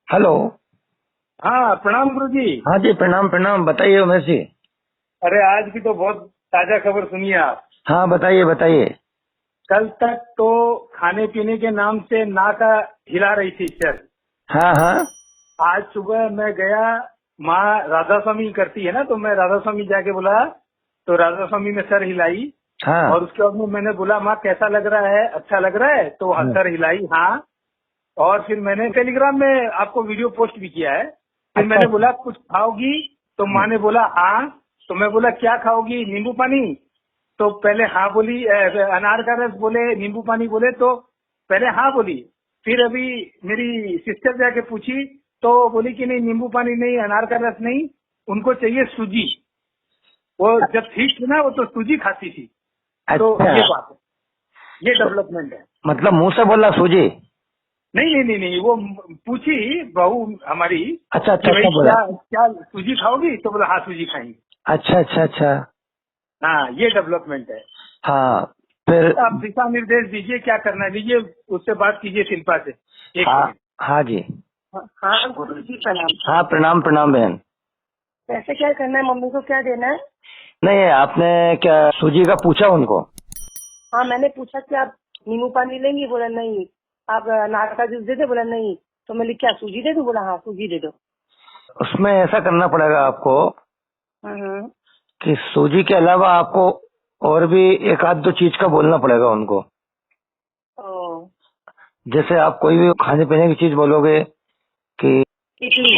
Hello. हाँ, प्रणाम गुरु जी। हाँ जी, प्रणाम प्रणाम। बताइए उमेश जी। अरे आज की तो बहुत ताजा खबर सुनिए आप। हाँ, बताइए बताइए। कल तक तो खाने पीने के नाम से नाक हिला रही थी सर। हाँ हाँ आज सुबह मैं गया, माँ राधा स्वामी करती है ना, तो मैं राधा स्वामी जाके बोला, तो राधा स्वामी ने सर हिलाई। हाँ और उसके बाद में मैंने बोला, माँ कैसा लग रहा है, अच्छा लग रहा है, तो हाँ। सर हिलाई हाँ। और फिर मैंने टेलीग्राम में आपको वीडियो पोस्ट भी किया है। फिर अच्छा मैंने अच्छा। बोला कुछ खाओगी, तो माँ ने बोला हाँ। तो मैं बोला क्या खाओगी, नींबू पानी। तो पहले हाँ बोली, अनार का रस बोले, नींबू पानी बोले, तो पहले हाँ बोली। फिर अभी मेरी सिस्टर जाके पूछी, तो बोली कि नहीं नींबू पानी नहीं, अनार का रस नहीं, उनको चाहिए सूजी। वो जब ठीक थी ना, वो तो सूजी खाती थी। तो अच्छा, ये बात है, ये तो डेवलपमेंट है। मतलब मुंह से बोला सूजी। नहीं नहीं नहीं नहीं, वो पूछी बहू हमारी अच्छा कि अच्छा भाई अच्छा बोला। क्या क्या सूजी खाओगी, तो बोला हाँ सूजी खाएंगे। अच्छा अच्छा अच्छा। हाँ, ये डेवलपमेंट है। हाँ फिर। आप दिशा निर्देश दीजिए क्या करना है, दीजिए, उससे बात कीजिए शिल्पा से। एक हाँ सेकंड। हाँ जी। हाँ गुरु जी प्रणाम। हाँ, प्रणाम प्रणाम बहन। कैसे क्या करना है, मम्मी को क्या देना है? नहीं, आपने क्या सूजी का पूछा उनको? हाँ मैंने पूछा कि आप नींबू पानी लेंगी, बोला नहीं। आप अनार का जूस दे दे, बोला नहीं। तो मैंने क्या सूजी दे दूं, बोला हाँ सूजी दे दो। उसमें ऐसा करना पड़ेगा आपको हम्म। कि सूजी के अलावा आपको और भी एक आध दो चीज का बोलना पड़ेगा उनको। ओ, जैसे आप कोई भी खाने पीने की चीज बोलोगे कि इडली।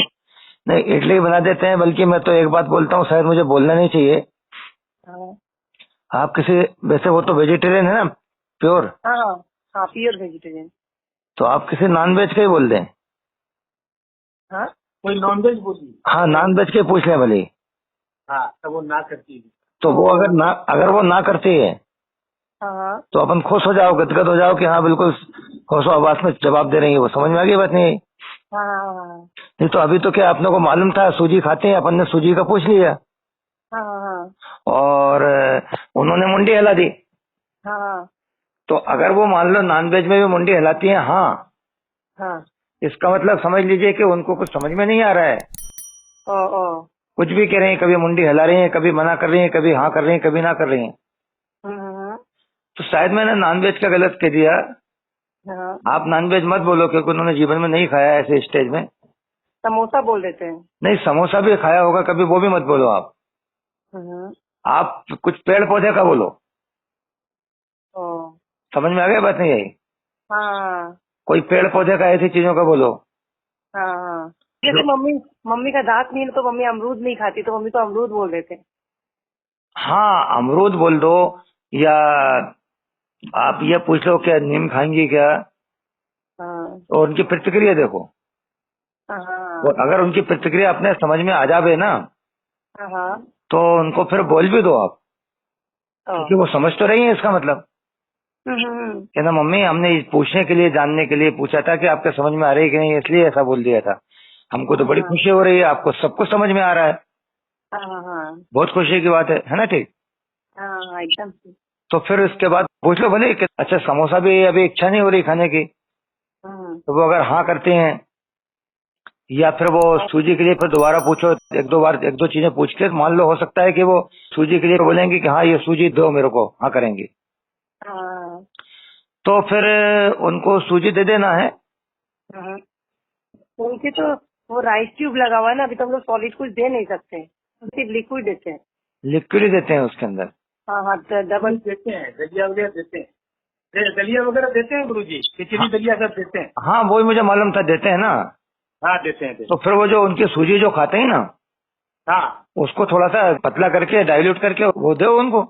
नहीं, इडली बना देते हैं, बल्कि मैं तो एक बात बोलता हूँ, शायद मुझे बोलना नहीं चाहिए। हाँ आप किसी, वैसे वो तो वेजिटेरियन है ना, प्योर, हाँ हाँ हाँ, प्योर वेजिटेरियन। तो आप किसी नॉन वेज का ही बोल दें। हाँ कोई नॉनवेज बोली। हाँ, नॉन वेज के पूछ लें भले। हाँ, तो वो ना करती है। तो वो ओ, अगर वो ना करती है हाँ हाँ तो अपन खुश हो जाओ, गदगद हो जाओ कि हाँ बिल्कुल होशो आवाज में जवाब दे रही है, वो समझ में आ गई बात नहीं। हाँ हाँ नहीं तो अभी तो क्या अपने को मालूम था सूजी खाते हैं, अपन ने सूजी का पूछ लिया हाँ हाँ और उन्होंने मुंडी हिला दी। हाँ हाँ तो अगर वो मान लो नॉन वेज में भी मुंडी हिलाती है, हाँ, हाँ। इसका मतलब समझ लीजिए कि उनको कुछ समझ में नहीं आ रहा है। ओ ओ। कुछ भी कह रही हैं, कभी मुंडी हिला रही हैं, कभी मना कर रही हैं, कभी हाँ कर रही हैं, कभी ना कर रही हैं। हम्म। तो शायद मैंने नॉनवेज का गलत कह दिया। हाँ, आप नॉनवेज मत बोलो क्योंकि उन्होंने जीवन में नहीं खाया है ऐसे स्टेज में। समोसा बोल देते हैं। नहीं, समोसा भी खाया होगा कभी, वो भी मत बोलो आप। हम्म। आप कुछ पेड़ पौधे का बोलो। ओ, समझ में आ गया बात नहीं आई? हाँ कोई पेड़ पौधे का, ऐसी चीजों का बोलो। हाँ हाँ। जैसे जो, मम्मी मम्मी का दांत नहीं है, तो मम्मी अमरूद नहीं खाती, तो मम्मी तो अमरूद बोल देते हैं। हाँ, अमरूद बोल दो, या आप ये पूछ लो क्या नीम खाएंगी क्या, हाँ और उनकी प्रतिक्रिया देखो। हाँ और अगर उनकी प्रतिक्रिया अपने समझ में आ जावे ना, हाँ हाँ। तो उनको फिर बोल भी दो आप, ओ, क्योंकि वो समझ तो रही है इसका मतलब। हम्म। कि ना मम्मी, हमने पूछने के लिए, जानने के लिए पूछा था कि आपके समझ में आ रही है कि नहीं, इसलिए ऐसा बोल दिया था। हमको तो बड़ी हाँ खुशी हो रही है, आपको सब कुछ समझ में आ रहा है, हाँ हाँ बहुत खुशी की बात है ना? ठीक। हाँ हाँ, एकदम से। तो फिर उसके बाद पूछ लो भले कि अच्छा समोसा भी अभी इच्छा नहीं हो रही खाने की, हम्म। तो वो अगर हाँ करते हैं, या फिर वो सूजी के लिए फिर दोबारा पूछो, एक दो बार एक दो चीजें पूछ के, मान लो हो सकता है कि वो सूजी के लिए बोलेंगे कि हाँ ये सूजी दो मेरे को, हाँ करेंगे, हाँ तो फिर उनको सूजी दे देना है। हाँ। उनके तो वो राइस ट्यूब लगा हुआ है ना, अभी तो हम लोग सॉलिड कुछ दे नहीं सकते, सिर्फ लिक्विड देते हैं। लिक्विड ही देते हैं उसके अंदर। हाँ हाँ, डबल। देते हैं, दलिया वगैरह देते हैं। दलिया वगैरह देते हैं गुरु जी, खिचड़ी हाँ दलिया सब देते हैं। हाँ, वही मुझे मालूम था, देते हैं ना। हाँ देते हैं, देते तो हैं। फिर वो जो उनकी सूजी जो खाते हैं ना, हाँ, उसको थोड़ा सा पतला करके डाइल्यूट करके वो दो उनको।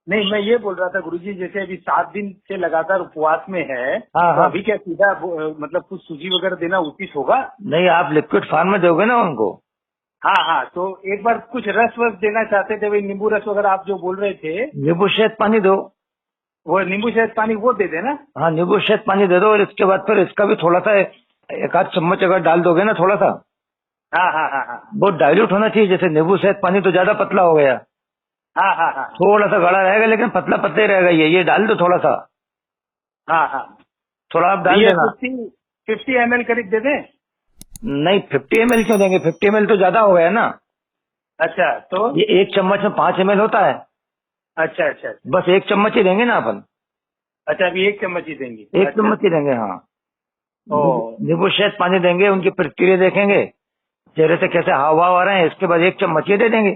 नहीं मैं ये बोल रहा था गुरु जी, जैसे अभी 7 दिन से लगातार उपवास में है, हाँ तो हाँ। अभी क्या सीधा मतलब कुछ सूजी वगैरह देना उचित होगा? नहीं, आप लिक्विड फॉर्म में दोगे ना उनको। हाँ हाँ, तो एक बार कुछ रस वस देना चाहते थे, वही नींबू रस वगैरह आप जो बोल रहे थे, नींबू शहद पानी दो। वो नींबू शहद पानी वो दे देना। हाँ, नींबू शहद पानी दे दो, और इसके बाद फिर इसका भी थोड़ा सा एक आध चम्मच अगर डाल दोगे ना थोड़ा सा, हाँ हाँ हाँ हाँ वो डाइल्यूट होना चाहिए। जैसे नींबू शहद पानी तो ज्यादा पतला हो गया, हाँ हाँ हाँ थोड़ा सा गाढ़ा रहेगा, लेकिन पतला पतला ही रहेगा। ये डाल दो थोड़ा सा, हाँ हाँ। थोड़ा आप तो डाल ये देना। 50 50 ml करीब दे दें। नहीं 50 ml क्यों देंगे, 50 ml तो ज्यादा हो गया ना। अच्छा तो ये 1 चम्मच में 5 ml होता है, अच्छा अच्छा अच्छा बस 1 चम्मच ही देंगे ना अपन, अच्छा, अभी 1 चम्मच ही देंगे। 1 अच्छा, चम्मच ही देंगे। हाँ, ओ नींबू शहद पानी देंगे, उनकी प्रतिक्रिया देखेंगे, चेहरे से कैसे हाव भाव आ रहे हैं, इसके बाद 1 चम्मच ही दे देंगे,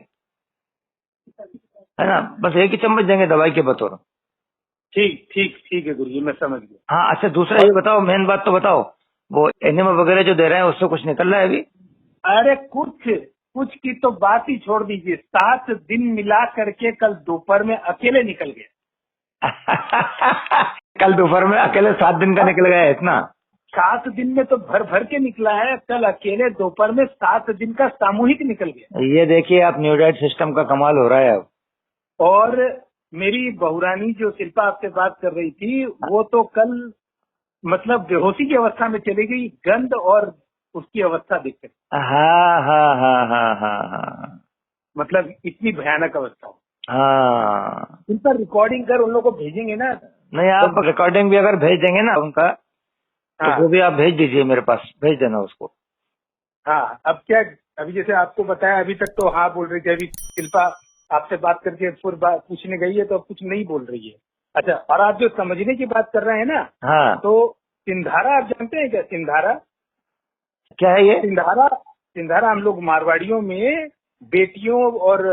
है ना। बस 1 ही चम्मच देंगे दवाई के बतौर। ठीक ठीक ठीक है गुरुजी, मैं समझ गया। हाँ अच्छा, दूसरा ये बताओ, मेन बात तो बताओ, वो एनिमा वगैरह जो दे रहे हैं उससे कुछ निकल रहा है अभी? अरे कुछ कुछ की तो बात ही छोड़ दीजिए, 7 दिन मिला करके कल दोपहर में अकेले निकल गए। कल दोपहर में अकेले 7 दिन का निकल गया है इतना? 7 दिन में तो भर भर के निकला है, कल अकेले दोपहर में 7 दिन का सामूहिक निकल गया। ये देखिए आप, न्यूडाइट सिस्टम का कमाल हो रहा है अब। और मेरी बहुरानी जो शिल्पा आपसे बात कर रही थी, वो तो कल मतलब बेहोशी की अवस्था में चली गई, गंध और उसकी अवस्था देख कर, हाँ हाँ हाँ हाँ हाँ हाँ मतलब इतनी भयानक अवस्था। हाँ। इन पर रिकॉर्डिंग कर उन लोगों को भेजेंगे ना। नहीं, आप रिकॉर्डिंग भी अगर भेज देंगे ना उनका, तो हाँ वो भी आप भेज दीजिए मेरे पास, भेज देना उसको। हाँ, अब क्या, अभी जैसे आपको बताया, अभी तक तो हाँ बोल रही थी, अभी शिल्पा आपसे बात करके पूरी बात पूछने गई है तो अब कुछ नहीं बोल रही है। अच्छा, और आप जो समझने की बात कर रहे हैं ना, हाँ, तो सिंधारा आप जानते हैं क्या? सिंधारा, क्या है ये? सिंधारा सिंधारा हम लोग मारवाड़ियों में बेटियों और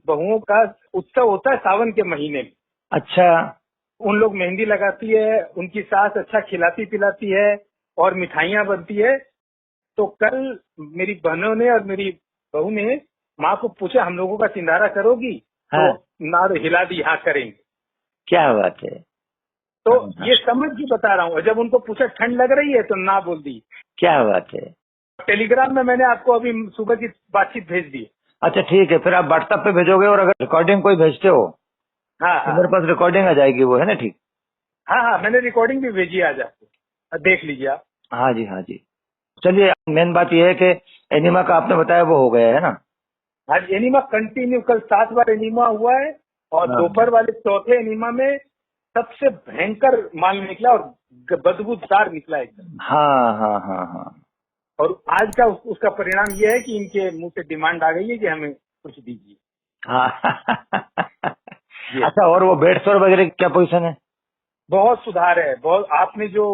बहुओं का उत्सव होता है सावन के महीने में। अच्छा, उन लोग मेहंदी लगाती है, उनकी सास अच्छा खिलाती पिलाती है और मिठाइयाँ बनती है। तो कल मेरी बहनों ने और मेरी बहू ने माँ को पूछा, हम लोगों का सिंधारा करोगी? हाँ, तो नार हिला दी, हाँ करेंगे। क्या बात है। तो हाँ, ये समझ के बता रहा हूँ। और जब उनको पूछा ठंड लग रही है तो ना बोल दी। क्या बात है। टेलीग्राम में मैंने आपको अभी सुबह की बातचीत भेज दी। अच्छा ठीक है, फिर आप व्हाट्सएप पे भेजोगे, और अगर रिकॉर्डिंग कोई भेजते हो हाँ तो हाँ मेरे पास रिकॉर्डिंग आ जाएगी, वो है ना, ठीक। हाँ हाँ, मैंने रिकॉर्डिंग भी भेजी है आज आपको, देख लीजिए आप। हाँ जी, हाँ जी। चलिए, मेन बात यह है कि एनिमा का आपने बताया वो हो गया है ना। आज एनिमा कंटिन्यू, कल 7 बार एनिमा हुआ है, और हाँ दोपहर वाले चौथे एनिमा में सबसे भयंकर माल निकला और बदबूदार निकला एकदम। हाँ हाँ हाँ हाँ। और आज का उसका परिणाम यह है कि इनके मुंह से डिमांड आ गई है कि हमें कुछ दीजिए। हाँ। ये अच्छा, और वो बेड सोर वगैरह की क्या पोजीशन है? बहुत सुधार है, बहुत। आपने जो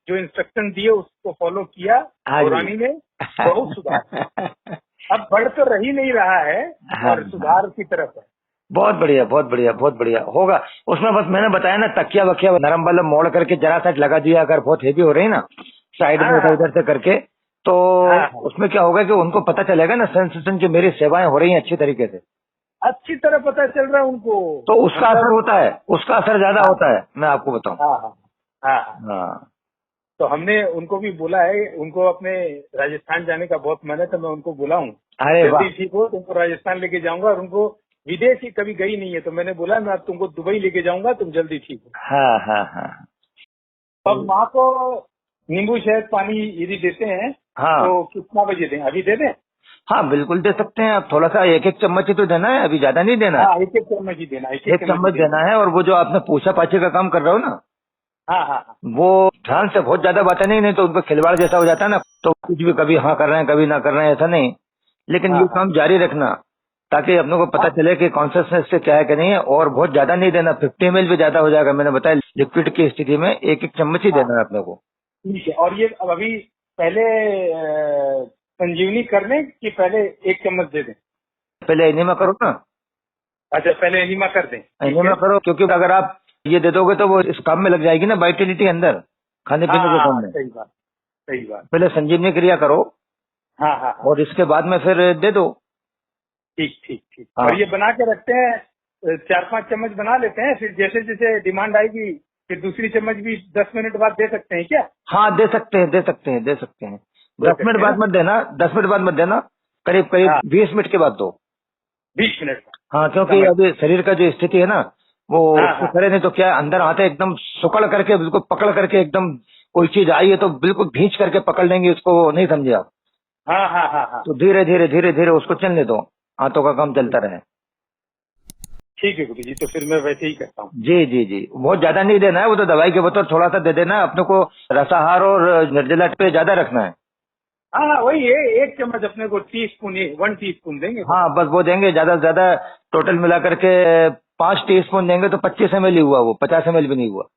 जो इंस्ट्रक्शन दिए उसको फॉलो किया हाँ जी। पुरानी में, बहुत सुधार। अब बढ़ तो रही नहीं रहा है, हाँ, और सुधार की तरफ है। बहुत बढ़िया, बहुत बढ़िया, बहुत बढ़िया होगा। उसमें बस मैंने बताया ना, तकिया वकिया नरम वाला मोड़ करके जरा साइड लगा दिया, अगर बहुत हेवी हो रही ना, साइड हाँ में हाँ इधर से करके, तो हाँ हाँ, उसमें क्या होगा कि उनको पता चलेगा ना सेंसेशन की मेरी सेवाएं हो रही हैं अच्छी तरीके से, अच्छी तरह पता चल रहा है उनको। तो उसका असर होता है, उसका असर ज्यादा हाँ होता है, मैं आपको बताऊं। हाँ हाँ हाँ हाँ। हाँ, तो हमने उनको भी बोला है, उनको अपने राजस्थान जाने का बहुत मन है, तो मैं उनको बोला हूँ अरे वाह। जल्दी ठीक हो तुमको राजस्थान लेके जाऊंगा। और उनको विदेश ही कभी गई नहीं है, तो मैंने बोला मैं अब तुमको दुबई लेके जाऊंगा, तुम जल्दी ठीक हो। हाँ हाँ हाँ अब माँ को नींबू शहद पानी यदि देते हैं हाँ तो कितना बजे दें? अभी दे दें? हाँ, बिल्कुल दे सकते हैं आप। थोड़ा सा 1-1 चम्मच ही तो देना है, अभी ज्यादा नहीं देना है। हाँ, 1-1 चम्मच ही देना, 1-1 1 चम्मच ही देना। देना है। और वो जो आपने पूछा पाछे का काम कर रहे हो ना, हाँ हाँ हाँ वो ध्यान से बहुत ज्यादा बातें नहीं तो उनको खिलवाड़ जैसा हो जाता है ना, तो कुछ भी कभी हाँ कर रहे हैं कभी ना कर रहे हैं, ऐसा नहीं। लेकिन हाँ ये हाँ काम जारी रखना, ताकि अपने को पता चले कि कॉन्सियसनेस से क्या है कि नहीं है। और बहुत ज्यादा नहीं देना, 50 ml भी ज्यादा हो जाएगा। मैंने बताया लिक्विड की स्थिति में 1-1 चम्मच ही हाँ, देना है अपने को। ठीक है। और ये अब अभी पहले संजीवनी कर लें कि पहले 1 चम्मच दे दें? पहले एनिमा करो ना, अच्छा, पहले एनिमा कर दें, ठीक एनिमा है। करो, क्योंकि अगर आप ये दे दोगे तो वो इस काम में लग जाएगी ना, वाइटलिटी अंदर खाने पीने के काम हाँ, में। सही बात, सही बात। पहले संजीवनी क्रिया करो, हाँ हाँ हाँ, और इसके बाद में फिर दे दो। ठीक ठीक ठीक। हाँ और ये बना के रखते हैं, 4-5 चम्मच बना लेते हैं, फिर जैसे जैसे डिमांड आएगी फिर दूसरी चम्मच भी 10 मिनट बाद दे सकते हैं क्या? हाँ, दे सकते हैं, दे सकते हैं, दे सकते हैं। दे 10 सकते मिनट हैं ना? बाद मत देना, 10 मिनट बाद मत देना, करीब करीब हाँ, 20 मिनट के बाद दो। 20 मिनट। हाँ, क्योंकि समझ। अभी शरीर का जो स्थिति है ना, वो हाँ उसको हाँ करे, नहीं तो क्या अंदर आते एकदम सुकड़ करके, बिल्कुल पकड़ करके, एकदम कोई चीज आई है तो बिल्कुल भींच करके पकड़ लेंगे उसको, नहीं समझे आप। हाँ हाँ हाँ हाँ, तो धीरे धीरे धीरे धीरे उसको चलने दो, हाथों का काम चलता रहे। ठीक है गुरु जी, तो फिर मैं वैसे ही करता हूँ। जी जी जी, बहुत ज्यादा नहीं देना है, वो तो दवाई के बतौर थोड़ा सा दे देना है। अपने को रसाहार और निर्जला पे ज्यादा रखना है। हाँ वही है, 1 चम्मच अपने को टी स्पून, 1 टीस्पून देंगे। हाँ बस वो देंगे, ज्यादा से ज्यादा टोटल मिला करके 5 टीस्पून देंगे तो 25 ml ही हुआ, वो 50 ml भी नहीं हुआ।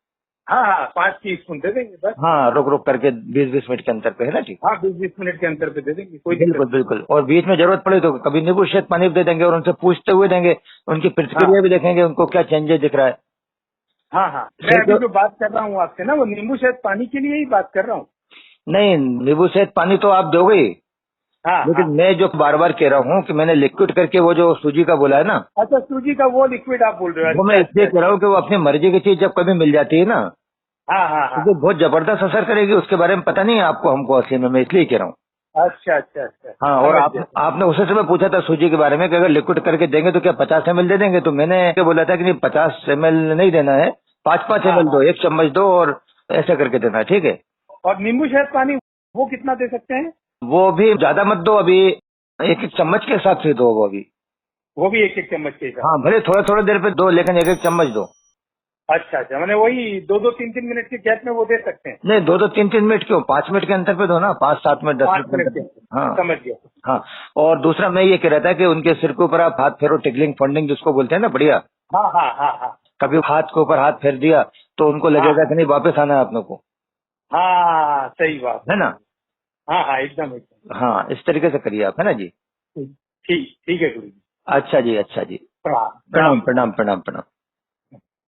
हाँ हाँ 5 टीस्पून दे देंगे बस। हाँ रुक रुक करके 20-20 मिनट के अंतर पे, है ना जी। हाँ 20-20 मिनट के अंतर पे दे देंगे, कोई बिल्कुल दिक्कत बिल्कुल। और बीच में जरूरत पड़े तो कभी नींबू शहद पानी भी दे देंगे और उनसे पूछते हुए देंगे, उनकी प्रतिक्रिया भी देखेंगे, उनको क्या चेंजेस दिख रहा है। हाँ हाँ मैं अभी जो बात कर रहा हूँ आपसे ना, वो नींबू शहद पानी के लिए ही बात कर रहा हूँ। नहीं, नींबू शहद पानी तो आप दोगे ही, हाँ लेकिन हाँ। मैं जो बार बार कह रहा हूँ कि मैंने लिक्विड करके वो जो सूजी का बोला है ना, अच्छा सूजी का वो लिक्विड आप बोल रहे हो? वो मैं अच्छा इसलिए अच्छा कह रहा हूँ कि वो अपनी मर्जी की चीज जब कभी मिल जाती है ना, हाँ हाँ तो हाँ। वो बहुत जबरदस्त असर करेगी, उसके बारे में पता नहीं है आपको हमको असल में, मैं इसलिए कह रहा हूँ। अच्छा अच्छा अच्छा। हाँ, और समझ गया। आपने उसी समय पूछा था सूजी के बारे में कि अगर लिक्विड करके देंगे तो क्या 50 ml दे देंगे, तो मैंने क्या बोला था कि नहीं 50 ml नहीं देना है, 5-5 हाँ ml दो, हाँ। 1 चम्मच दो और ऐसा करके देना है, ठीक है। और नींबू शहद पानी वो कितना दे सकते हैं? वो भी ज्यादा मत दो अभी, 1-1 चम्मच के हिसाब से दो वो अभी। वो भी 1-1 चम्मच के हिसाब। हाँ भले थोड़ा थोड़ा देर पे दो, लेकिन 1-1 चम्मच दो। अच्छा अच्छा, मैंने वही 2-2 3-3 मिनट के गैप में वो दे सकते हैं? नहीं 2-2 3-3 मिनट क्यों, 5 मिनट के अंतर पे दो ना, 5-7 मिनट 10 5 मिनट के मिनट अंतर के। पे। हाँ समझ गया। हाँ। और दूसरा मैं ये कह रहा था कि उनके सिर के ऊपर आप हाथ फेरो, टिकलिंग फंडिंग जिसको बोलते हैं ना, बढ़िया। हाँ हाँ हाँ हाँ कभी हाथ के ऊपर हाथ फेर दिया तो उनको हाँ लगेगा कि नहीं वापस आना है अपने को, हाँ, सही बात है ना। हाँ हाँ एकदम एकदम। हाँ इस तरीके से करिए आप, है ना जी। ठीक ठीक है गुरु जी। अच्छा जी, अच्छा जी। प्रणाम प्रणाम प्रणाम। प्रणाम प्रणाम प्रणाम।